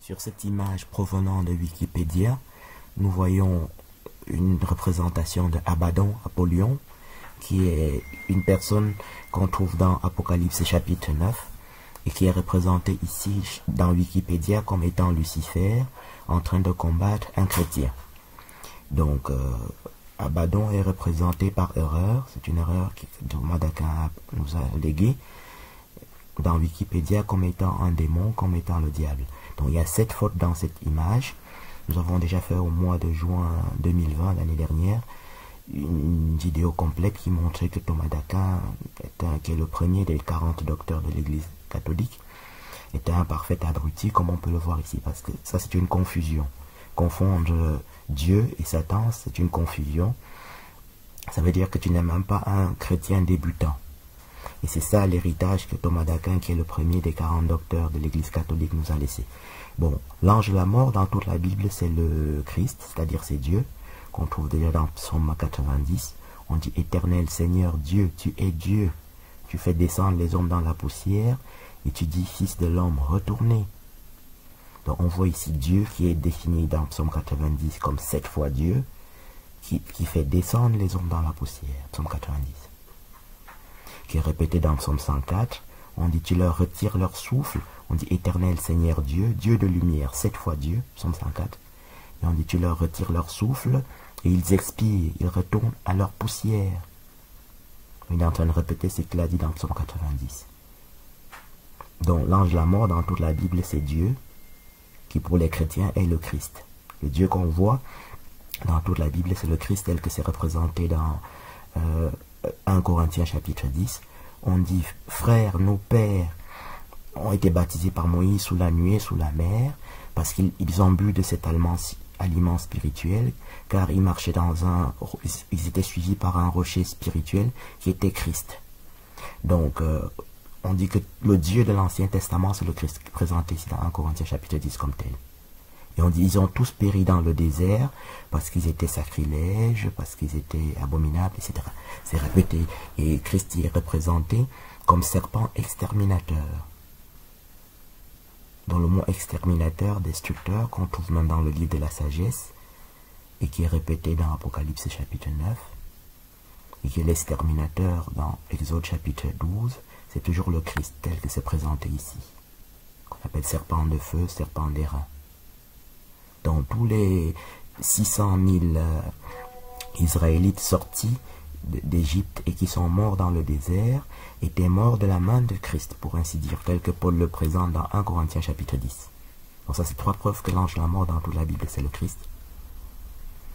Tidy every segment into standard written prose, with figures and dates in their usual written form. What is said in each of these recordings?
Sur cette image provenant de Wikipédia, nous voyons une représentation de Abaddon, Apollyon, qui est une personne qu'on trouve dans Apocalypse chapitre 9 et qui est représentée ici dans Wikipédia comme étant Lucifer en train de combattre un chrétien. Donc, Abaddon est représenté par erreur, c'est une erreur que Thomas d'Aquin nous a léguée dans Wikipédia comme étant un démon, comme étant le diable. Donc il y a 7 fautes dans cette image. Nous avons déjà fait au mois de juin 2020, l'année dernière, une vidéo complète qui montrait que Thomas d'Aquin, qui est le premier des 40 docteurs de l'Église catholique, était un parfait abruti, comme on peut le voir ici, parce que ça c'est une confusion. Confondre Dieu et Satan, c'est une confusion. Ça veut dire que tu n'es même pas un chrétien débutant. Et c'est ça l'héritage que Thomas d'Aquin, qui est le premier des 40 docteurs de l'Église catholique, nous a laissé. Bon, l'ange de la mort dans toute la Bible, c'est le Christ, c'est-à-dire c'est Dieu, qu'on trouve déjà dans Psaume 90. On dit « Éternel Seigneur Dieu, tu es Dieu. Tu fais descendre les hommes dans la poussière et tu dis, Fils de l'homme, retournez. » Donc on voit ici Dieu qui est défini dans Psaume 90 comme 7 fois Dieu, qui fait descendre les hommes dans la poussière, Psaume 90. Qui est répété dans Psaume 104, on dit tu leur retires leur souffle, on dit Éternel Seigneur Dieu, Dieu de lumière, 7 fois Dieu, Psaume 104, et on dit tu leur retires leur souffle, et ils expirent, ils retournent à leur poussière. Il est en train de répéter ce qu'il a dit dans Psaume 90. Donc l'ange de la mort dans toute la Bible c'est Dieu, qui pour les chrétiens est le Christ. Le Dieu qu'on voit dans toute la Bible c'est le Christ tel que c'est représenté dans 1 Corinthiens chapitre 10, on dit « Frères, nos pères ont été baptisés par Moïse sous la nuée, sous la mer, parce qu'ils ont bu de cet aliment spirituel, car ils marchaient ils étaient suivis par un rocher spirituel qui était Christ. » Donc, on dit que le Dieu de l'Ancien Testament, c'est le Christ, présenté ici dans 1 Corinthiens chapitre 10 comme tel. Et on dit, ils ont tous péri dans le désert parce qu'ils étaient sacrilèges, parce qu'ils étaient abominables, etc. C'est répété. Et Christ y est représenté comme serpent exterminateur. Dans le mot exterminateur, destructeur, qu'on trouve même dans le livre de la sagesse, et qui est répété dans Apocalypse chapitre 9, et qui est l'exterminateur dans Exode chapitre 12, c'est toujours le Christ tel que c'est présenté ici. Qu'on appelle serpent de feu, serpent d'airain. Donc tous les 600 000 Israélites sortis d'Égypte et qui sont morts dans le désert étaient morts de la main de Christ, pour ainsi dire, tel que Paul le présente dans 1 Corinthiens chapitre 10. Donc ça c'est 3 preuves que l'ange de la mort dans toute la Bible c'est le Christ,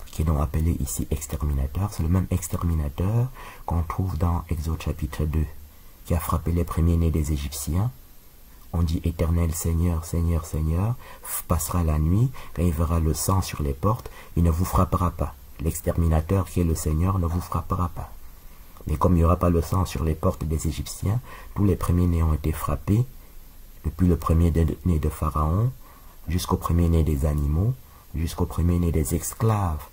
qui est donc appelé ici exterminateur. C'est le même exterminateur qu'on trouve dans Exode chapitre 2, qui a frappé les premiers-nés des Égyptiens. On dit Éternel Seigneur, Seigneur, Seigneur, passera la nuit, quand il verra le sang sur les portes, il ne vous frappera pas. L'exterminateur qui est le Seigneur ne vous frappera pas. Mais comme il n'y aura pas le sang sur les portes des Égyptiens, tous les premiers-nés ont été frappés, depuis le premier-né de Pharaon, jusqu'au premier-né des animaux, jusqu'au premier-né des esclaves,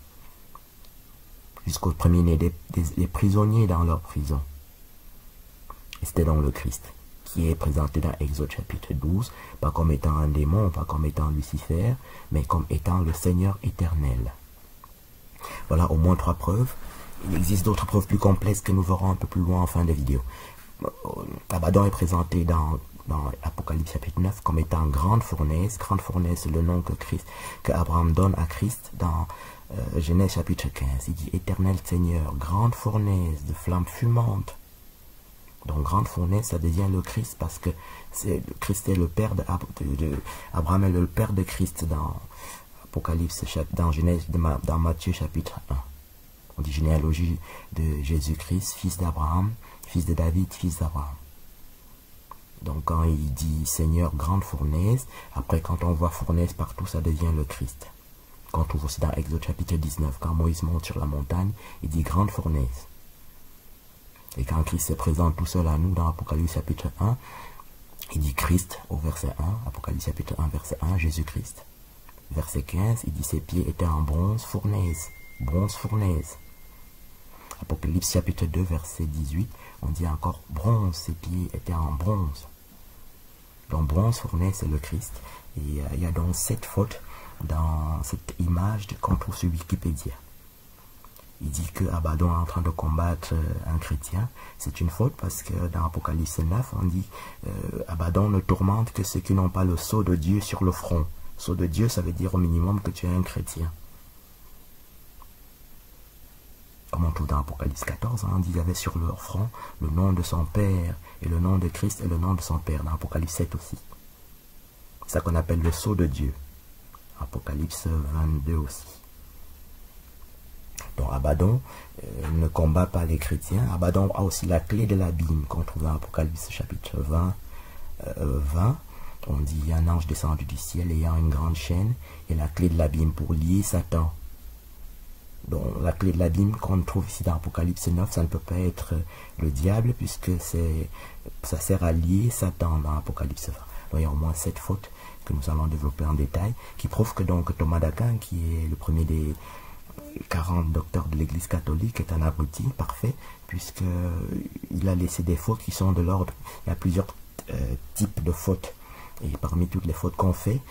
jusqu'au premier-né des prisonniers dans leur prison. Et c'était donc le Christ, qui est présenté dans Exode chapitre 12, pas comme étant un démon, pas comme étant Lucifer, mais comme étant le Seigneur éternel. Voilà au moins 3 preuves. Il existe d'autres preuves plus complexes que nous verrons un peu plus loin en fin de vidéo. Abaddon est présenté dans Apocalypse chapitre 9 comme étant grande fournaise. Grande fournaise, c'est le nom que Abraham donne à Christ dans Genèse chapitre 15. Il dit Éternel Seigneur, grande fournaise de flammes fumantes. Donc grande fournaise, ça devient le Christ parce que Christ est le père Abraham est le père de Christ dans Apocalypse, dans Genèse, dans Matthieu chapitre 1. On dit généalogie de Jésus-Christ, fils d'Abraham, fils de David, fils d'Abraham. Donc quand il dit Seigneur grande fournaise, après quand on voit fournaise partout, ça devient le Christ. Quand on trouve aussi dans Exode chapitre 19, quand Moïse monte sur la montagne, il dit grande fournaise. Et quand Christ se présente tout seul à nous dans Apocalypse chapitre 1, il dit Christ au verset 1, Apocalypse chapitre 1 verset 1, Jésus-Christ. Verset 15, il dit ses pieds étaient en bronze fournaise, bronze fournaise. Apocalypse chapitre 2 verset 18, on dit encore bronze, ses pieds étaient en bronze. Donc bronze fourné, c'est le Christ. Et il y a donc 7 fautes dans cette image qu'on trouve sur Wikipédia. Il dit que Abaddon est en train de combattre un chrétien. C'est une faute parce que dans Apocalypse 9, on dit Abaddon ne tourmente que ceux qui n'ont pas le sceau de Dieu sur le front. Sceau de Dieu, ça veut dire au minimum que tu es un chrétien. Comme on trouve dans Apocalypse 14, on dit qu'il y avait sur leur front le nom de son Père et le nom de Christ et le nom de son Père. Dans Apocalypse 7 aussi. C'est ça qu'on appelle le sceau de Dieu. Apocalypse 22 aussi. Donc Abaddon ne combat pas les chrétiens. Abaddon a aussi la clé de l'abîme qu'on trouve dans Apocalypse chapitre 20. On dit un ange descendu du ciel ayant une grande chaîne et la clé de l'abîme pour lier Satan. Donc la clé de l'abîme qu'on trouve ici dans Apocalypse 9, ça ne peut pas être le diable puisque ça sert à lier Satan dans Apocalypse 20. Donc il y a au moins 7 fautes que nous allons développer en détail qui prouvent que donc Thomas d'Aquin, qui est le premier des 40 docteurs de l'Église catholique, est un abruti parfait puisqu'il a laissé des fautes qui sont de l'ordre. Il y a plusieurs types de fautes et parmi toutes les fautes qu'on fait,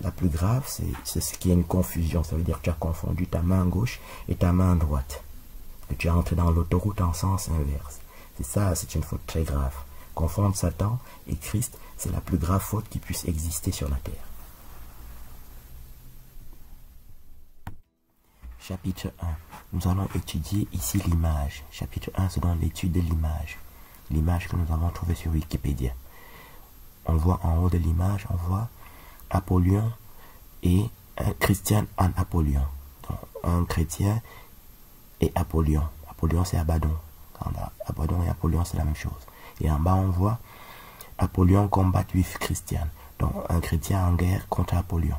la plus grave, c'est ce qui est une confusion. Ça veut dire que tu as confondu ta main gauche et ta main droite. Que tu es entré dans l'autoroute en sens inverse. C'est ça, c'est une faute très grave. Confondre Satan et Christ, c'est la plus grave faute qui puisse exister sur la terre. Chapitre 1. Nous allons étudier ici l'image. Chapitre 1, c'est dans l'étude de l'image. L'image que nous avons trouvée sur Wikipédia. On voit en haut de l'image, on voit Apollyon et un Christian en Apollyon. Donc, un chrétien et Apollyon. Apollyon, c'est Abaddon. Abaddon et Apollyon, c'est la même chose. Et en bas, on voit Apollyon combat juif Christian. Donc, un chrétien en guerre contre Apollyon.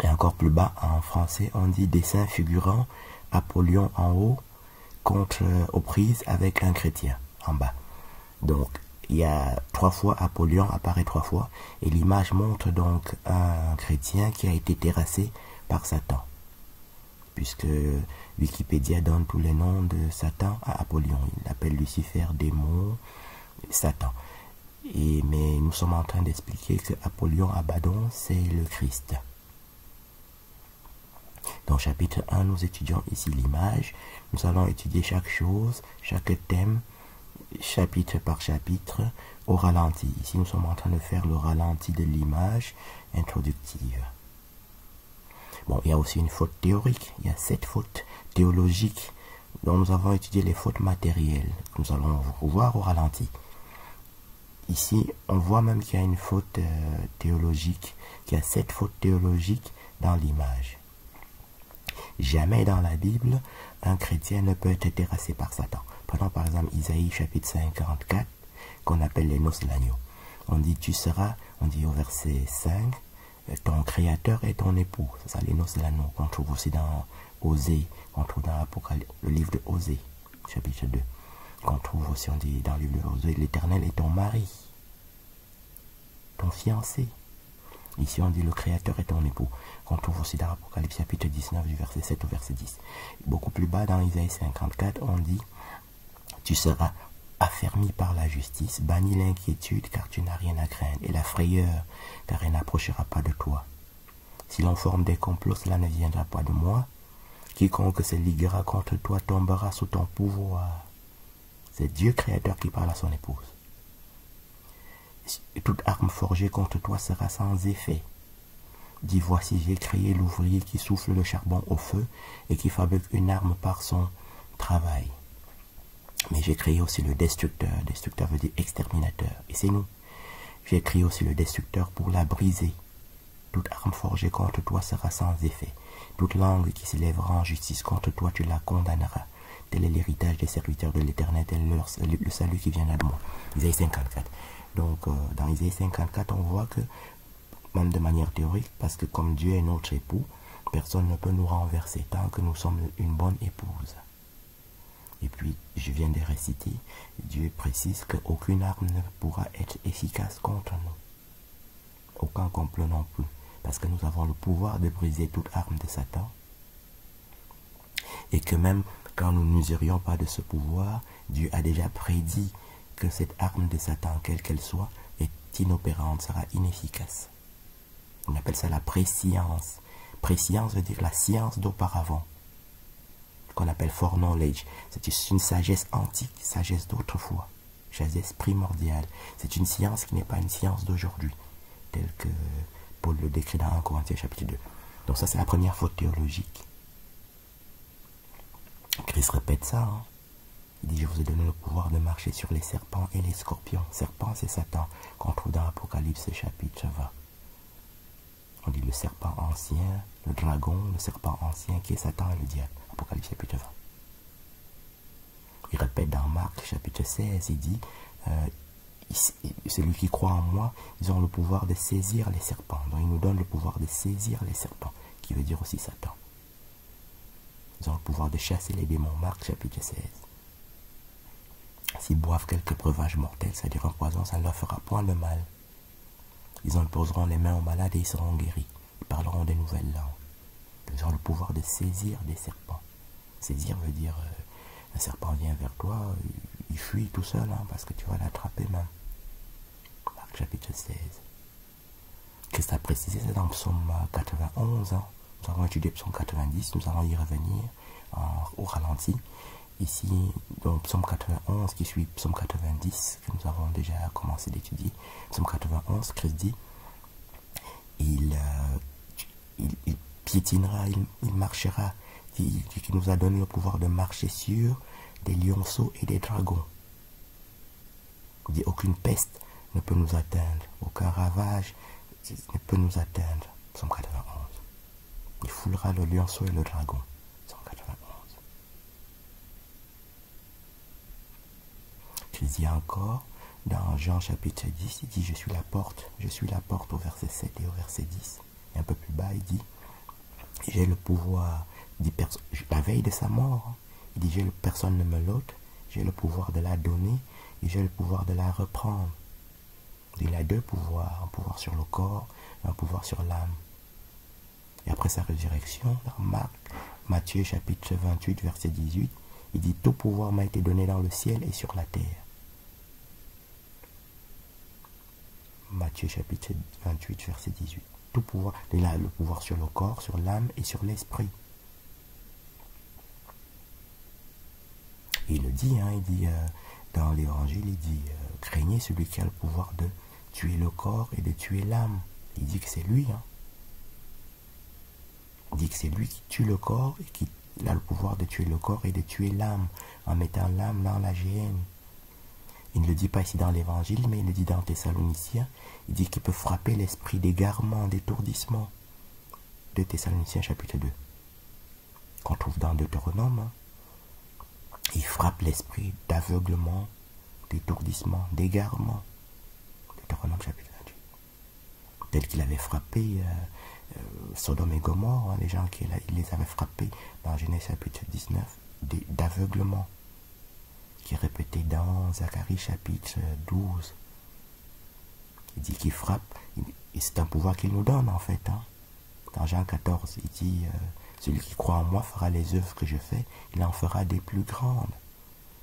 Et encore plus bas, en français, on dit dessin figurant Apollyon en haut contre aux prises avec un chrétien en bas. Donc, il y a 3 fois Apollyon apparaît 3 fois et l'image montre donc un chrétien qui a été terrassé par Satan. Puisque Wikipédia donne tous les noms de Satan à Apollyon. Il l'appelle Lucifer, démon, Satan. Mais nous sommes en train d'expliquer que Apollyon, Abaddon, c'est le Christ. Dans chapitre 1, nous étudions ici l'image. Nous allons étudier chaque chose, chaque thème, chapitre par chapitre, au ralenti. Ici, nous sommes en train de faire le ralenti de l'image introductive. Bon, il y a aussi une faute théorique. Il y a 7 fautes théologiques dont nous avons étudié les fautes matérielles. Nous allons revoir au ralenti. Ici, on voit même qu'il y a une faute théologique, qu'il y a 7 fautes théologiques dans l'image. Jamais dans la Bible, un chrétien ne peut être terrassé par Satan. Prenons par exemple Isaïe chapitre 54, qu'on appelle les noces de l'agneau. On dit tu seras, on dit au verset 5, ton créateur est ton époux. C'est ça les noces de l'agneau qu'on trouve aussi dans Osée, qu'on trouve dans le livre de Osée, chapitre 2. Qu'on trouve aussi, on dit dans le livre de Osée, l'Éternel est ton mari, ton fiancé. Ici, on dit le Créateur est ton époux. Qu'on trouve aussi dans Apocalypse chapitre 19 du verset 7 au verset 10. Beaucoup plus bas dans Isaïe 54, on dit tu seras affermi par la justice, banni l'inquiétude car tu n'as rien à craindre, et la frayeur car elle n'approchera pas de toi. Si l'on forme des complots, cela ne viendra pas de moi. Quiconque se liguera contre toi tombera sous ton pouvoir. C'est Dieu Créateur qui parle à son épouse. Toute arme forgée contre toi sera sans effet. Dis, voici, j'ai créé l'ouvrier qui souffle le charbon au feu et qui fabrique une arme par son travail. Mais j'ai créé aussi le destructeur. Destructeur veut dire exterminateur. Et c'est nous. J'ai créé aussi le destructeur pour la briser. Toute arme forgée contre toi sera sans effet. Toute langue qui s'élèvera en justice contre toi, tu la condamneras. Tel est l'héritage des serviteurs de l'Éternel, tel est le salut qui viendra de moi. Isaïe 54. Donc, dans Isaïe 54, on voit que, même de manière théorique, parce que comme Dieu est notre époux, personne ne peut nous renverser tant que nous sommes une bonne épouse. Et puis, je viens de réciter, Dieu précise qu'aucune arme ne pourra être efficace contre nous. Aucun complot non plus. Parce que nous avons le pouvoir de briser toute arme de Satan. Et que même quand nous n'userions pas de ce pouvoir, Dieu a déjà prédit que cette arme de Satan, quelle qu'elle soit, est inopérante, sera inefficace. On appelle ça la préscience. Préscience veut dire la science d'auparavant, qu'on appelle foreknowledge. C'est une sagesse antique, sagesse d'autrefois, sagesse primordiale. C'est une science qui n'est pas une science d'aujourd'hui, telle que Paul le décrit dans 1 Corinthiens chapitre 2. Donc ça, c'est la première faute théologique. Christ répète ça. Hein. Il dit, je vous ai donné le pouvoir de marcher sur les serpents et les scorpions. Serpent, c'est Satan, qu'on trouve dans Apocalypse chapitre 20. On dit le serpent ancien, le dragon, le serpent ancien qui est Satan et le diable. Apocalypse chapitre 20. Il répète dans Marc chapitre 16, il dit, celui qui croit en moi, ils ont le pouvoir de saisir les serpents. Donc il nous donne le pouvoir de saisir les serpents, qui veut dire aussi Satan. Ils ont le pouvoir de chasser les démons. Marc chapitre 16. S'ils boivent quelques breuvages mortels, c'est-à-dire un poison, ça ne leur fera point de mal. Ils en poseront les mains aux malades et ils seront guéris. Ils parleront des nouvelles langues. Ils ont le pouvoir de saisir des serpents. Saisir veut dire, un serpent vient vers toi, il fuit tout seul, hein, parce que tu vas l'attraper même. Marc chapitre 16. Christ a précisé, c'est dans Psaume 91. Hein. Nous avons étudié Psaume 90, nous allons y revenir au ralenti. Ici, dans Psaume 91, qui suit Psaume 90, que nous avons déjà commencé d'étudier. Psaume 91, Christ dit, il piétinera, il marchera, qui nous a donné le pouvoir de marcher sur des lionceaux et des dragons. Il dit, aucune peste ne peut nous atteindre, aucun ravage ne peut nous atteindre. Psaume 91. Il foulera le lionceau et le dragon. Psaume 91. Il dit encore, dans Jean chapitre 10, il dit, je suis la porte au verset 7 et au verset 10. Et un peu plus bas, il dit, j'ai le pouvoir, la veille de sa mort, il dit, personne ne me l'ôte, j'ai le pouvoir de la donner et j'ai le pouvoir de la reprendre. Il a deux pouvoirs, un pouvoir sur le corps et un pouvoir sur l'âme. Et après sa résurrection, dans Matthieu chapitre 28, verset 18, il dit, tout pouvoir m'a été donné dans le ciel et sur la terre. Matthieu chapitre 28, verset 18. Tout pouvoir, il a le pouvoir sur le corps, sur l'âme et sur l'esprit. Il le dit, hein, il dit dans l'évangile, il dit, craignez celui qui a le pouvoir de tuer le corps et de tuer l'âme. Il dit que c'est lui. Hein. Il dit que c'est lui qui tue le corps et qui a le pouvoir de tuer le corps et de tuer l'âme en mettant l'âme dans la géhenne. Il ne le dit pas ici dans l'évangile, mais il le dit dans Thessaloniciens. Il dit qu'il peut frapper l'esprit d'égarement, d'étourdissement. De Thessaloniciens chapitre 2. Qu'on trouve dans Deutéronome. Hein. Il frappe l'esprit d'aveuglement, d'étourdissement, d'égarement. Deutéronome chapitre 28. Tel qu'il avait frappé Sodome et Gomorrhe, hein, les gens qu'il les avait frappés dans Genèse chapitre 19, d'aveuglement, qui est répété dans Zacharie chapitre 12. Il dit qu'il frappe, et c'est un pouvoir qu'il nous donne en fait. Hein. Dans Jean 14, il dit, celui qui croit en moi fera les œuvres que je fais, il en fera des plus grandes.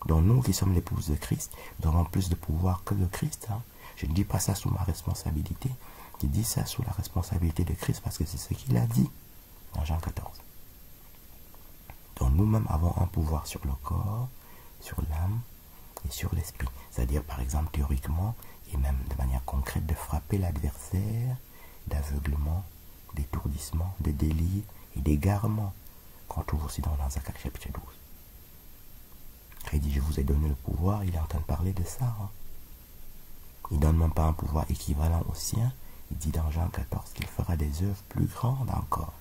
Donc nous qui sommes l'épouse de Christ, nous avons plus de pouvoir que le Christ. Hein. Je ne dis pas ça sous ma responsabilité, je dis ça sous la responsabilité de Christ parce que c'est ce qu'il a dit dans Jean 14. Donc nous-mêmes avons un pouvoir sur le corps, sur l'âme et sur l'esprit. C'est-à-dire par exemple théoriquement et même de manière concrète de frapper l'adversaire d'aveuglement, d'étourdissement, de délire et d'égarement qu'on trouve aussi dans Zacharie chapitre 12. Il dit je vous ai donné le pouvoir, il est en train de parler de ça. Hein. Il ne donne même pas un pouvoir équivalent au sien. Il dit dans Jean 14 qu'il fera des œuvres plus grandes encore.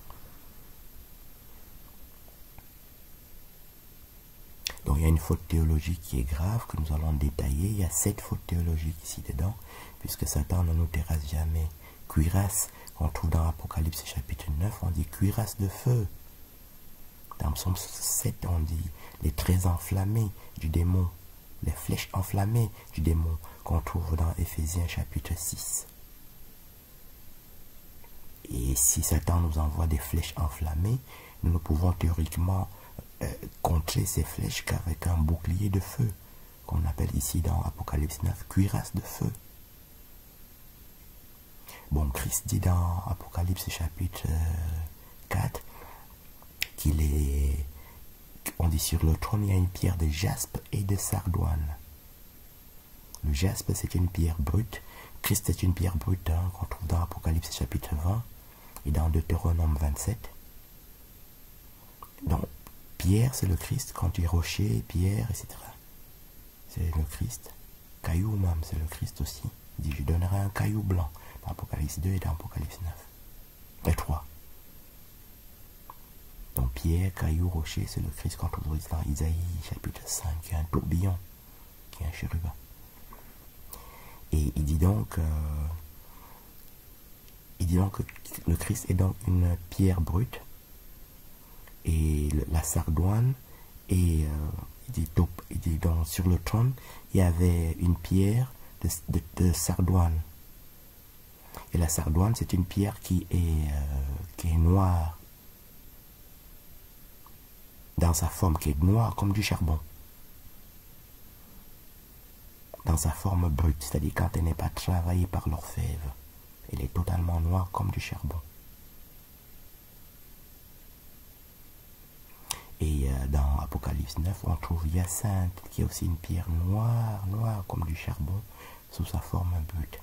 Donc il y a une faute théologique qui est grave que nous allons détailler. Il y a 7 fautes théologiques ici dedans, puisque Satan ne nous terrasse jamais. Cuirasse, on trouve dans Apocalypse chapitre 9, on dit cuirasse de feu. Dans Psaume 7, on dit les traits enflammés du démon, les flèches enflammées du démon, qu'on trouve dans Éphésiens chapitre 6. Et si Satan nous envoie des flèches enflammées, nous ne pouvons théoriquement contrer ces flèches qu'avec un bouclier de feu, qu'on appelle ici dans Apocalypse 9, cuirasse de feu. Bon, Christ dit dans Apocalypse chapitre 4 qu'il est, on dit sur le trône, il y a une pierre de jaspe et de sardoine. Le jaspe, c'est une pierre brute. Christ, c'est une pierre brute hein, qu'on trouve dans Apocalypse chapitre 20 et dans Deutéronome 27. Donc, pierre, c'est le Christ. Quand tu dis rocher, pierre, etc. C'est le Christ. Caillou même, c'est le Christ aussi. Il dit, je donnerai un caillou blanc dans Apocalypse 2 et dans Apocalypse 9. Et 3. Donc, pierre, caillou, rocher, c'est le Christ qu'on trouve dans Isaïe chapitre 5. Il y a un tourbillon qui est un chérubin. Et il dit donc que le Christ est donc une pierre brute et la sardoine et il dit donc sur le trône il y avait une pierre de sardoine et la sardoine c'est une pierre qui est noire dans sa forme, qui est noire comme du charbon. Dans sa forme brute, c'est-à-dire quand elle n'est pas travaillée par l'orfèvre. Elle est totalement noire comme du charbon. Et dans Apocalypse 9, on trouve Hyacinthe, qui est aussi une pierre noire comme du charbon, sous sa forme brute.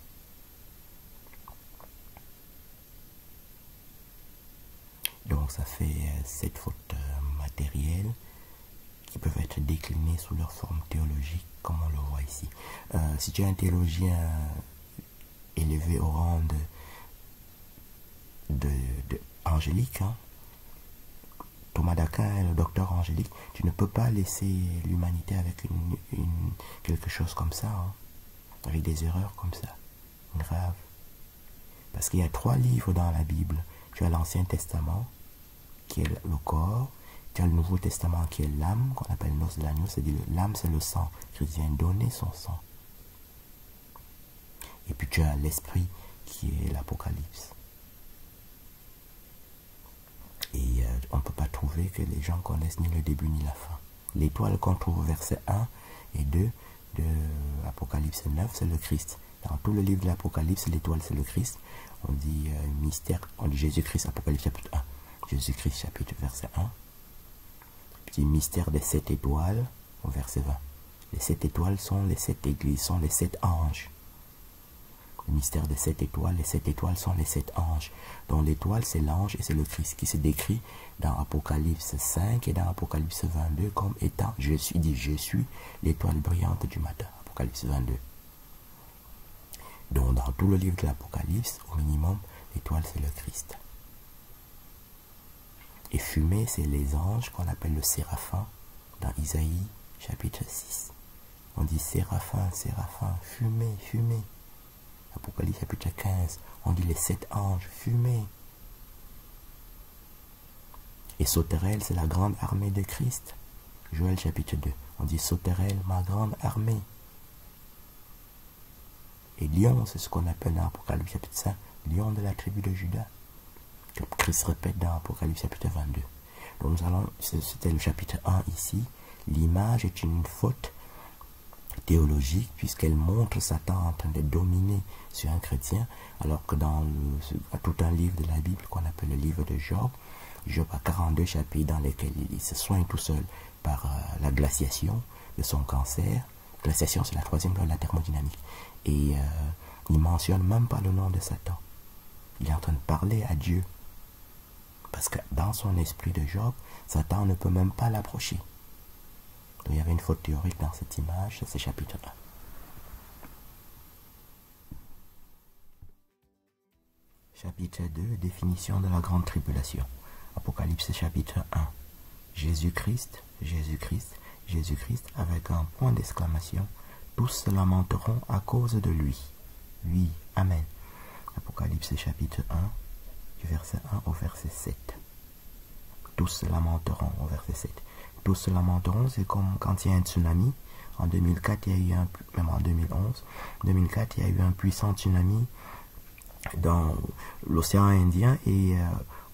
Donc ça fait 7 fautes matérielles qui peuvent être déclinées sous leur forme théologique, comme on le voit ici. Si tu es un théologien élevé au rang de Angélique, hein, Thomas d'Aquin est le docteur Angélique, tu ne peux pas laisser l'humanité avec quelque chose comme ça, hein, avec des erreurs comme ça, grave. Parce qu'il y a 3 livres dans la Bible. Tu as l'Ancien Testament, qui est le corps. Tu as le Nouveau Testament, qui est l'âme, qu'on appelle nos de l'agneau. C'est-à-dire l'âme, c'est le sang. Christ vient donner son sang. Et puis tu as l'esprit, qui est l'Apocalypse. Et on ne peut pas trouver que les gens connaissent ni le début ni la fin. L'étoile qu'on trouve au verset 1 et 2 de Apocalypse 9, c'est le Christ. Dans tout le livre de l'Apocalypse, l'étoile, c'est le Christ. On dit mystère, on dit Jésus-Christ, Apocalypse chapitre 1. Jésus-Christ, chapitre verset 1. Petit mystère des 7 étoiles, au verset 20. Les 7 étoiles sont les 7 églises, sont les 7 anges. Le mystère des 7 étoiles, les 7 étoiles sont les 7 anges. Donc l'étoile, c'est l'ange et c'est le Christ qui se décrit dans Apocalypse 5 et dans Apocalypse 22 comme étant, je suis l'étoile brillante du matin. Apocalypse 22. Donc dans tout le livre de l'Apocalypse, au minimum, l'étoile, c'est le Christ. Et fumée, c'est les anges qu'on appelle le séraphin dans Isaïe chapitre 6. On dit séraphin, séraphin, fumée, fumée. Apocalypse chapitre 15, on dit les 7 anges, fumée. Et sauterelle, c'est la grande armée de Christ. Joël chapitre 2, on dit sauterelle, ma grande armée. Et lion, c'est ce qu'on appelle dans Apocalypse chapitre 5, lion de la tribu de Juda. Que Christ répète dans Apocalypse chapitre 22. Donc nous allons, c'était le chapitre 1 ici. L'image est une faute théologique puisqu'elle montre Satan en train de dominer sur un chrétien, alors que dans tout un livre de la Bible qu'on appelle le livre de Job, Job a 42 chapitres dans lesquels il se soigne tout seul par la glaciation de son cancer. Glaciation, c'est la 3e loi de la thermodynamique. Et il ne mentionne même pas le nom de Satan. Il est en train de parler à Dieu. Parce que dans son esprit de Job, Satan ne peut même pas l'approcher. Donc il y avait une faute théorique dans cette image, c'est chapitre 1. Chapitre 2, définition de la grande tribulation. Apocalypse chapitre 1. Jésus-Christ, Jésus-Christ, Jésus-Christ, avec un point d'exclamation. Tous se lamenteront à cause de lui. Oui, Amen. Apocalypse chapitre 1, du verset 1 au verset 7. Tous se lamenteront au verset 7. Tous se lamenteront, c'est comme quand il y a un tsunami. En 2004, il y a eu même en 2011, 2004, il y a eu un puissant tsunami dans l'océan Indien et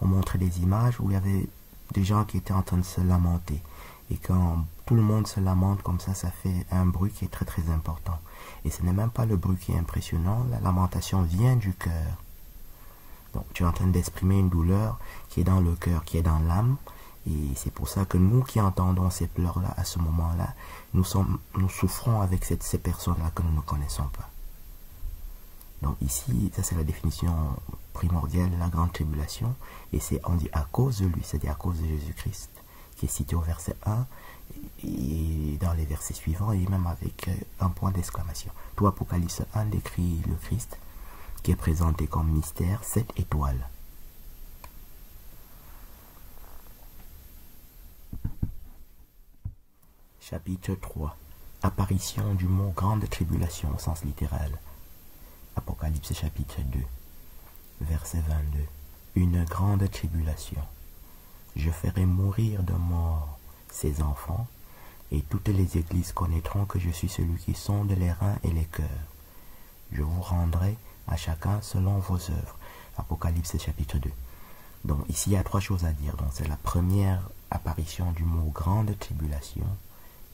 on montrait des images où il y avait des gens qui étaient en train de se lamenter. Et quand tout le monde se lamente comme ça fait un bruit qui est très très important. Et ce n'est même pas le bruit qui est impressionnant, la lamentation vient du cœur. Donc tu es en train d'exprimer une douleur qui est dans le cœur, qui est dans l'âme. Et c'est pour ça que nous qui entendons ces pleurs-là, à ce moment-là, nous souffrons avec ces personnes-là que nous ne connaissons pas. Donc ici, ça c'est la définition primordiale de la grande tribulation. Et c'est, on dit, à cause de lui, c'est-à-dire à cause de Jésus-Christ, qui est cité au verset 1, et dans les versets suivants, et même avec un point d'exclamation. Tout Apocalypse 1 décrit le Christ, qui est présenté comme mystère, 7 étoiles. Chapitre 3. Apparition du mot grande tribulation au sens littéral. Apocalypse chapitre 2, verset 22. Une grande tribulation. Je ferai mourir de mort ces enfants, et toutes les églises connaîtront que je suis celui qui sonde les reins et les cœurs. Je vous rendrai à chacun selon vos œuvres. Apocalypse chapitre 2. Donc ici il y a 3 choses à dire. Donc c'est la première apparition du mot grande tribulation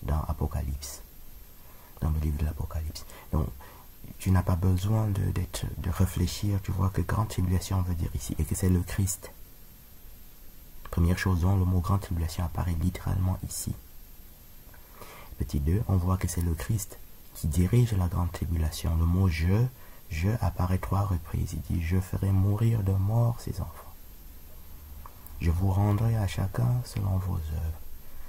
dans Apocalypse, dans le livre de l'Apocalypse. Donc tu n'as pas besoin de réfléchir, tu vois que grande tribulation veut dire ici, et que c'est le Christ. Première chose, donc, le mot grande tribulation apparaît littéralement ici. Petit 2, on voit que c'est le Christ qui dirige la grande tribulation. Le mot je apparaît 3 reprises. Il dit, je ferai mourir de mort ces enfants. Je vous rendrai à chacun selon vos œuvres.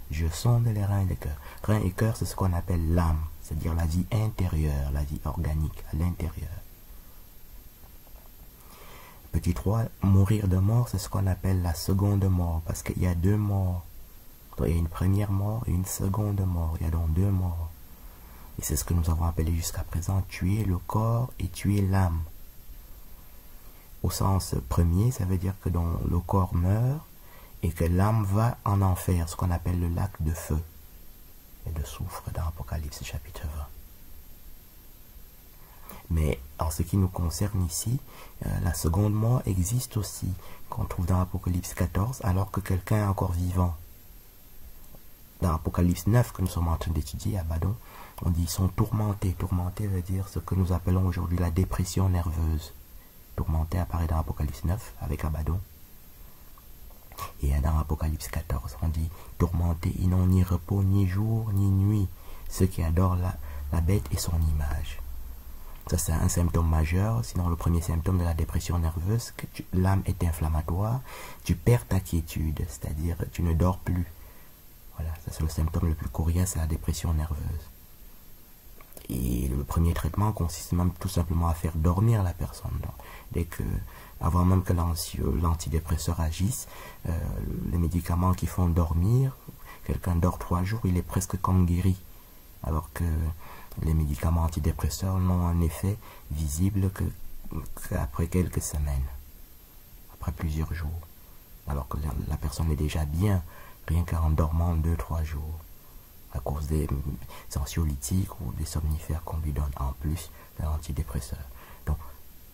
Je sonde les reins et les cœurs. Reins et cœurs, c'est ce qu'on appelle l'âme, c'est-à-dire la vie intérieure, la vie organique, à l'intérieur. Petit 3, mourir de mort, c'est ce qu'on appelle la seconde mort, parce qu'il y a 2 morts. Donc, il y a une première mort et une seconde mort. Il y a donc 2 morts. Et c'est ce que nous avons appelé jusqu'à présent tuer le corps et tuer l'âme. Au sens premier, ça veut dire que donc, le corps meurt et que l'âme va en enfer, ce qu'on appelle le lac de feu et de soufre dans Apocalypse chapitre 20. Mais en ce qui nous concerne ici, la seconde mort existe aussi, qu'on trouve dans Apocalypse 14, alors que quelqu'un est encore vivant. Dans Apocalypse 9, que nous sommes en train d'étudier, Abaddon, on dit ils sont tourmentés. Tourmentés veut dire ce que nous appelons aujourd'hui la dépression nerveuse. Tourmenté apparaît dans Apocalypse 9 avec Abaddon. Et dans Apocalypse 14, on dit tourmentés, ils n'ont ni repos, ni jour, ni nuit, ceux qui adorent la bête et son image. Ça, c'est un symptôme majeur. Sinon, le premier symptôme de la dépression nerveuse, que l'âme est inflammatoire, tu perds ta quiétude, c'est-à-dire tu ne dors plus. Voilà, ça c'est le symptôme le plus coriace, c'est la dépression nerveuse. Et le premier traitement consiste même tout simplement à faire dormir la personne. Donc, dès que, avant même que l'antidépresseur agisse, les médicaments qui font dormir, quelqu'un dort 3 jours, il est presque comme guéri. Alors que les médicaments antidépresseurs n'ont un effet visible qu'après quelques semaines, après plusieurs jours. Alors que la personne est déjà bien, rien qu'en dormant 2-3 jours, à cause des anxiolytiques ou des somnifères qu'on lui donne en plus de l'antidépresseur. Donc,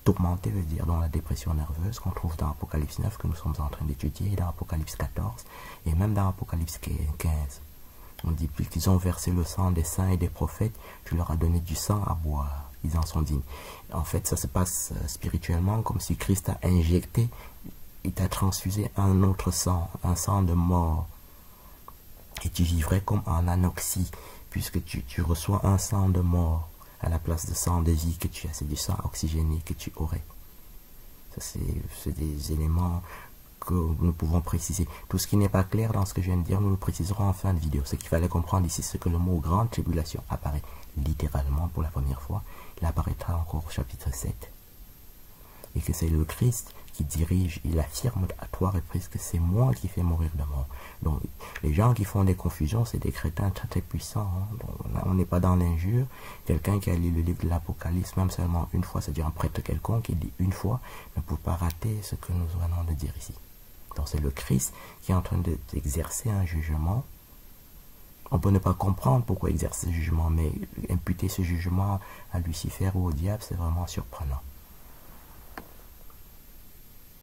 tourmenté veut dire dans la dépression nerveuse qu'on trouve dans Apocalypse 9 que nous sommes en train d'étudier, et dans Apocalypse 14, et même dans Apocalypse 15. On dit, puisqu'ils ont versé le sang des saints et des prophètes, tu leur as donné du sang à boire. Ils en sont dignes. En fait, ça se passe spirituellement comme si Christ a injecté, il t'a transfusé un autre sang, un sang de mort. Et tu vivrais comme en anoxie, puisque tu reçois un sang de mort à la place de sang de vie que tu as. C'est du sang oxygéné que tu aurais. Ça, c'est des éléments que nous pouvons préciser. Tout ce qui n'est pas clair dans ce que je viens de dire, nous le préciserons en fin de vidéo. Ce qu'il fallait comprendre ici, c'est que le mot grande tribulation apparaît littéralement pour la première fois. Il apparaîtra encore au chapitre 7. Et que c'est le Christ qui dirige, il affirme à 3 reprises que c'est moi qui fais mourir de mort. Donc, les gens qui font des confusions, c'est des crétins très très puissants. Hein. Donc, là, on n'est pas dans l'injure. Quelqu'un qui a lu le livre de l'Apocalypse, même seulement une fois, c'est-à-dire un prêtre quelconque qui dit une fois, ne peut pas rater ce que nous venons de dire ici. Donc, c'est le Christ qui est en train d'exercer un jugement. On peut ne pas comprendre pourquoi exercer ce jugement, mais imputer ce jugement à Lucifer ou au diable, c'est vraiment surprenant.